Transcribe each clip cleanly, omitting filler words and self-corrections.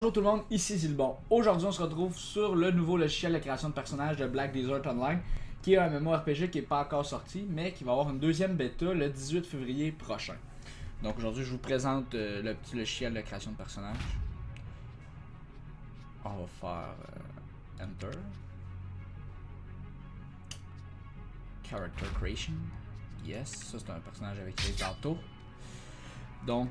Bonjour tout le monde, ici Zilbon. Aujourd'hui, on se retrouve sur le nouveau logiciel de création de personnages de Black Desert Online, qui est un MMORPG qui n'est pas encore sorti, mais qui va avoir une deuxième bêta le 18 février prochain. Donc aujourd'hui, je vous présente le petit logiciel de création de personnages. On va faire Enter. Character Creation. Yes, ça c'est un personnage avec les tantôt. Donc,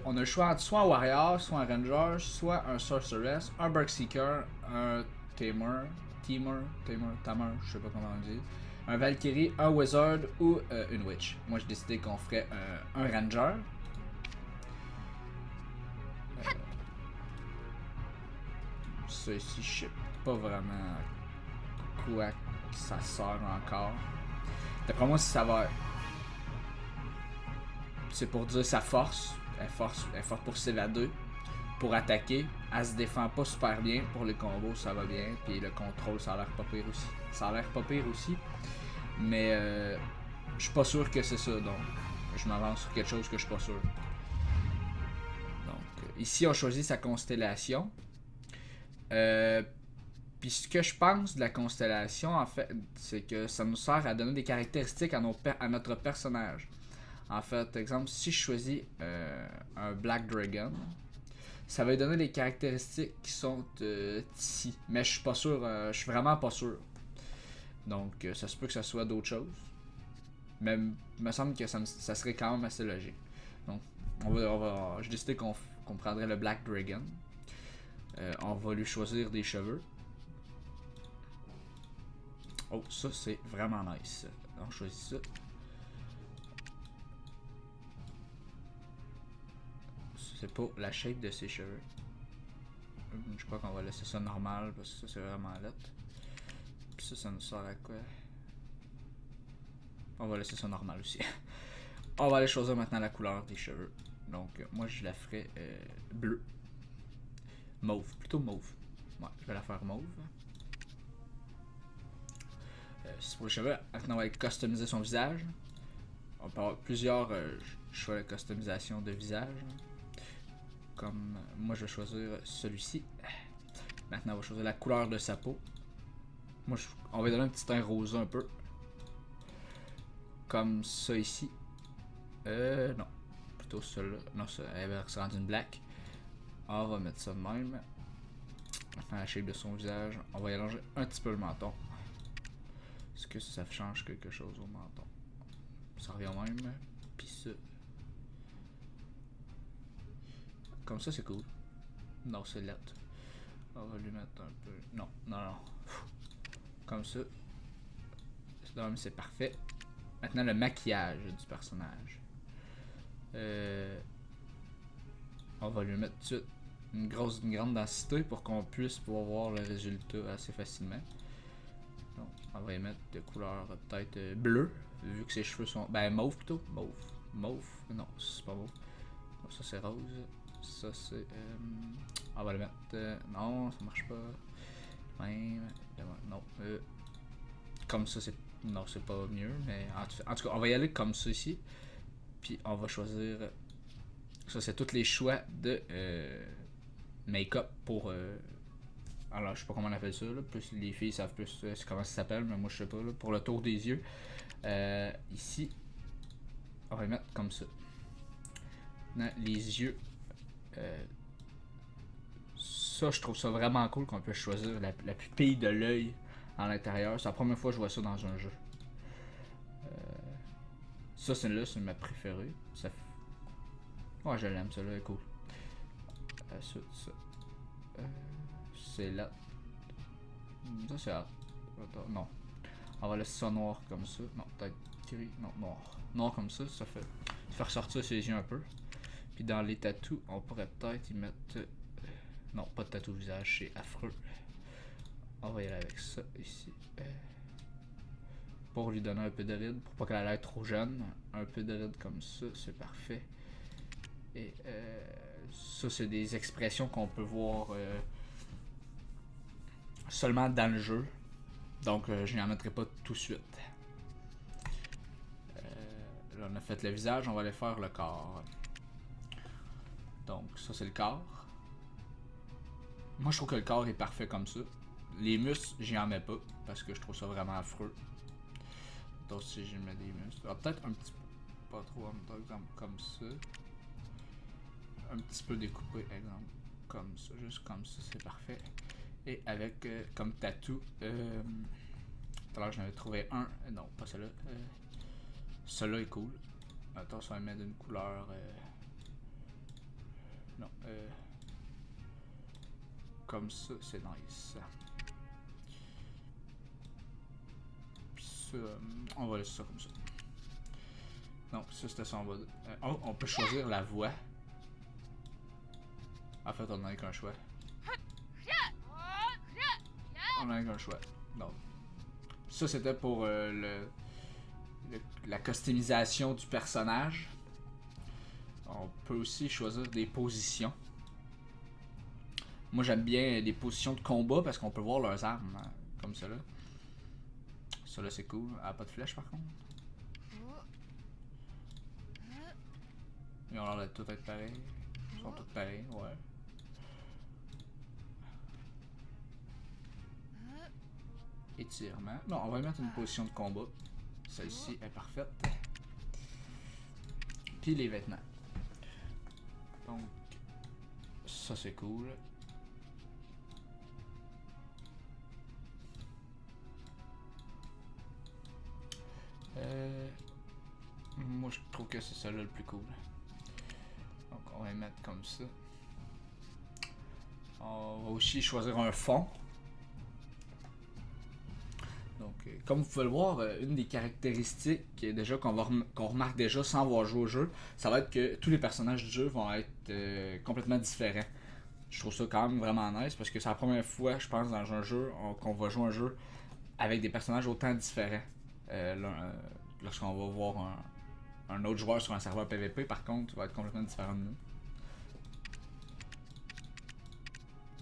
on a le choix entre soit un Warrior, soit un Ranger, soit un Sorceress, un Berserker, un Tamer, je sais pas comment on dit, un Valkyrie, un Wizard ou une Witch. Moi, j'ai décidé qu'on ferait un Ranger. Ça ici, je sais pas vraiment quoi que ça sert encore. D'après moi, si ça va. C'est pour dire sa force. Elle est forte pour s'évader, pour attaquer. Elle se défend pas super bien. Pour les combos, ça va bien. Puis le contrôle, ça a l'air pas pire aussi. Mais je suis pas sûr que c'est ça. Donc, je m'avance sur quelque chose que je suis pas sûr. Donc, ici, on choisit sa constellation. Puis ce que je pense de la constellation, en fait, c'est que ça nous sert à donner des caractéristiques à notre personnage. En fait, exemple, si je choisis un Black Dragon, ça va lui donner les caractéristiques qui sont ici. Mais je suis pas sûr, je suis vraiment pas sûr. Donc, ça se peut que ça soit d'autres choses. Mais il me semble que ça serait quand même assez logique. Donc, j'ai décidé qu'on prendrait le Black Dragon. On va lui choisir des cheveux. Oh, ça c'est vraiment nice. On choisit ça. C'est pas la shape de ses cheveux. Je crois qu'on va laisser ça normal parce que ça c'est vraiment lettre. Puis ça nous sert à quoi? On va laisser ça normal aussi. On va aller choisir maintenant la couleur des cheveux. Donc moi je la ferai bleu. Mauve, plutôt mauve. Ouais, je vais la faire mauve. C'est pour les cheveux. Maintenant on va aller customiser son visage. On peut avoir plusieurs choix de customisation de visage. Comme moi je vais choisir celui-ci. Maintenant on va choisir la couleur de sa peau. Moi on va donner un petit teint rosé un peu. Comme ça ici. Non. Plutôt celui-là. Non, ça, elle va se rendre une black. On va mettre ça de même. Maintenant la shape de son visage. On va y allonger un petit peu le menton. Est-ce que ça change quelque chose au menton? Ça revient au même. Puis ça. Comme ça c'est cool. Non, c'est lettre. On va lui mettre un peu. Non. Comme ça. C'est parfait. Maintenant le maquillage du personnage. On va lui mettre tout de suite une grande densité pour qu'on puisse pouvoir voir le résultat assez facilement. Donc, on va y mettre de couleur peut-être bleu, vu que ses cheveux sont. Ben mauve plutôt. Mauve. Non, c'est pas mauve. Donc, ça c'est rose. Ça c'est. On va le mettre. Non, ça marche pas. Même. Non. Comme ça c'est. Non, c'est pas mieux, mais en tout cas, on va y aller comme ça ici. Puis on va choisir. Ça, c'est tous les choix de make-up pour. Alors, je sais pas comment on appelle ça. Là. Plus les filles savent plus comment ça s'appelle, mais moi je sais pas. Là. Pour le tour des yeux. Ici, on va mettre comme ça. Maintenant, les yeux. Ça, je trouve ça vraiment cool qu'on peut choisir la pupille de l'œil à l'intérieur. C'est la première fois que je vois ça dans un jeu. Ça, c'est ma préférée. Ouais, je l'aime, celle-là est cool. Ça. C'est là. Ça, c'est là. Non. On va laisser ça noir comme ça. Non, peut-être gris. Non, noir. Noir comme ça, ça fait ressortir ses yeux un peu. Puis dans les tatous, on pourrait peut-être y mettre. Non, pas de tatou visage, c'est affreux. On va y aller avec ça ici. Pour lui donner un peu de ride, pour pas qu'elle ait l'air trop jeune. Un peu de ride comme ça, c'est parfait. Et ça, c'est des expressions qu'on peut voir seulement dans le jeu. Donc, je n'y en mettrai pas tout de suite. Là, on a fait le visage, on va aller faire le corps. Donc, ça, c'est le corps. Moi, je trouve que le corps est parfait comme ça. Les muscles, j'y en mets pas parce que je trouve ça vraiment affreux. Donc, si j'y mets des muscles, peut-être un petit peu, pas trop, exemple comme ça. Un petit peu découpé, exemple comme ça, juste comme ça, c'est parfait. Et avec comme tatou, tout à l'heure j'en avais trouvé un, non, pas celui-là. Celui-là est cool. Attends, ça va mettre une couleur. Non, comme ça, c'est nice. Puis ça, on va laisser ça comme ça. Non, ça c'était ça en bas. On peut choisir la voix. En fait, on n'a qu'un choix. On n'a qu'un choix. Donc, ça c'était pour la customisation du personnage. On peut aussi choisir des positions. Moi j'aime bien des positions de combat parce qu'on peut voir leurs armes, hein, comme cela. Ça là c'est cool. Elle a pas de flèche par contre. Ils ont l'air de tout être pareils. Ils sont tous pareils, ouais. Étirement. Non, on va mettre une position de combat. Celle-ci est parfaite. Puis les vêtements. Donc, ça c'est cool. Moi je trouve que c'est ça là le plus cool. Donc on va les mettre comme ça. On va aussi choisir un fond. Donc, comme vous pouvez le voir, une des caractéristiques déjà qu'on remarque déjà sans avoir joué au jeu, ça va être que tous les personnages du jeu vont être complètement différents. Je trouve ça quand même vraiment nice parce que c'est la première fois, je pense, dans un jeu qu'on va jouer un jeu avec des personnages autant différents. Lorsqu'on va voir un autre joueur sur un serveur PVP, par contre, va être complètement différent de nous.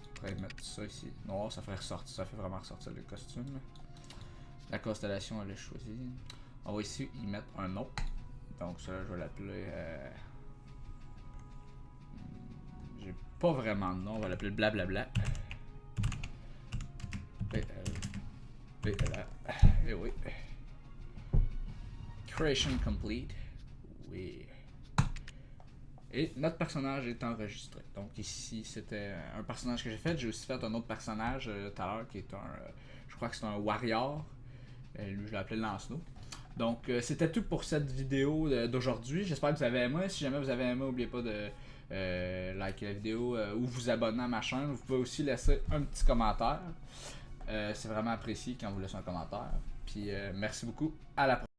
On pourrait mettre ça ici. Noir, ça fait vraiment ressortir le costume. La constellation, elle est choisie. On va ici y mettre un nom. Donc ça, je vais l'appeler... J'ai pas vraiment de nom, on va l'appeler blablabla. Et oui. Creation complete. Oui. Et notre personnage est enregistré. Donc ici, c'était un personnage que j'ai fait. J'ai aussi fait un autre personnage tout à l'heure qui est je crois que c'est un warrior. Lui, je l'ai appelé Lancelot. Donc c'était tout pour cette vidéo d'aujourd'hui. J'espère que vous avez aimé. Si jamais vous avez aimé, n'oubliez pas de liker la vidéo ou vous abonner à ma chaîne. Vous pouvez aussi laisser un petit commentaire. C'est vraiment apprécié quand vous laissez un commentaire. Puis merci beaucoup. À la prochaine.